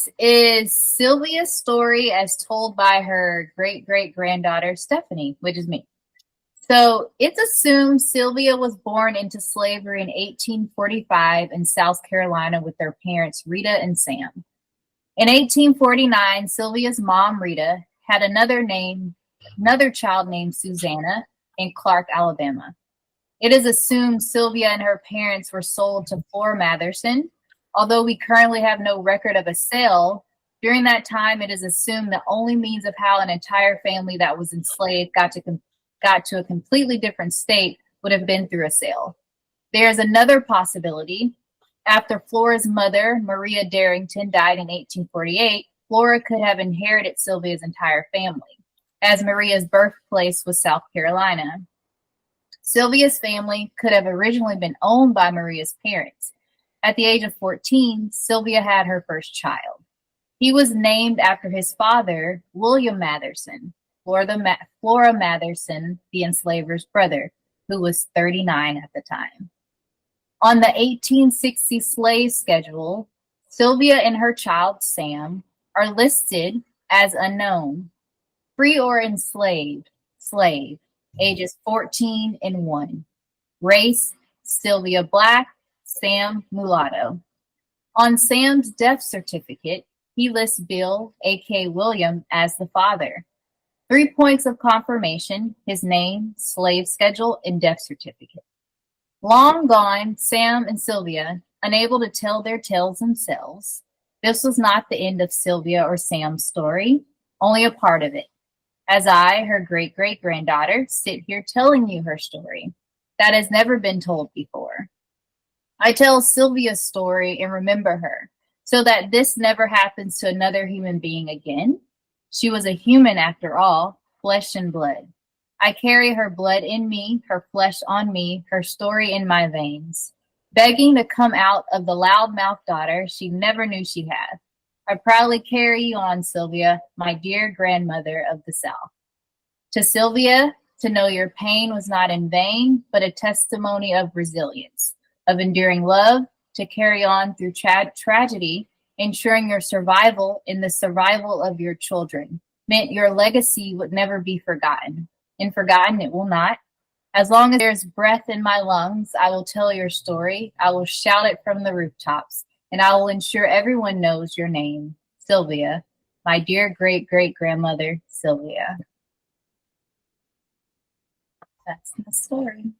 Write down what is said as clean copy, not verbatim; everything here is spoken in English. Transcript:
This is Sylvia's story as told by her great-great-granddaughter, Stephanie, which is me. So it's assumed Sylvia was born into slavery in 1845 in South Carolina with their parents, Rita and Sam. In 1849, Sylvia's mom, Rita, had another child named Susanna in Clark, Alabama. It is assumed Sylvia and her parents were sold to Flora Matherson. Although we currently have no record of a sale, during that time it is assumed the only means of how an entire family that was enslaved got to a completely different state would have been through a sale. There is another possibility. After Flora's mother, Maria Darrington, died in 1848, Flora could have inherited Sylvia's entire family, as Maria's birthplace was South Carolina. Sylvia's family could have originally been owned by Maria's parents. At the age of 14, Sylvia had her first child. He was named after his father, William Matherson, Flora Matherson, the enslaver's brother, who was 39 at the time. On the 1860 slave schedule, Sylvia and her child, Sam, are listed as unknown, free or enslaved, slave, ages 14 and 1. Race, Sylvia Black, Sam mulatto. On Sam's death certificate, he lists Bill, a.k.a. William, as the father. 3 points of confirmation: his name, slave schedule, and death certificate. Long gone, Sam and Sylvia, unable to tell their tales themselves. This was not the end of Sylvia or Sam's story, only a part of it. As I, her great-great-granddaughter, sit here telling you her story that has never been told before. I tell Sylvia's story and remember her, so that this never happens to another human being again. She was a human after all, flesh and blood. I carry her blood in me, her flesh on me, her story in my veins, begging to come out of the loudmouth daughter she never knew she had. I proudly carry you on, Sylvia, my dear grandmother of the South. To Sylvia, to know your pain was not in vain, but a testimony of resilience, of enduring love, to carry on through tragedy, ensuring your survival in the survival of your children, meant your legacy would never be forgotten. And forgotten it will not. As long as there's breath in my lungs, I will tell your story. I will shout it from the rooftops, and I will ensure everyone knows your name, Sylvia, my dear great-great-grandmother, Sylvia. That's my story.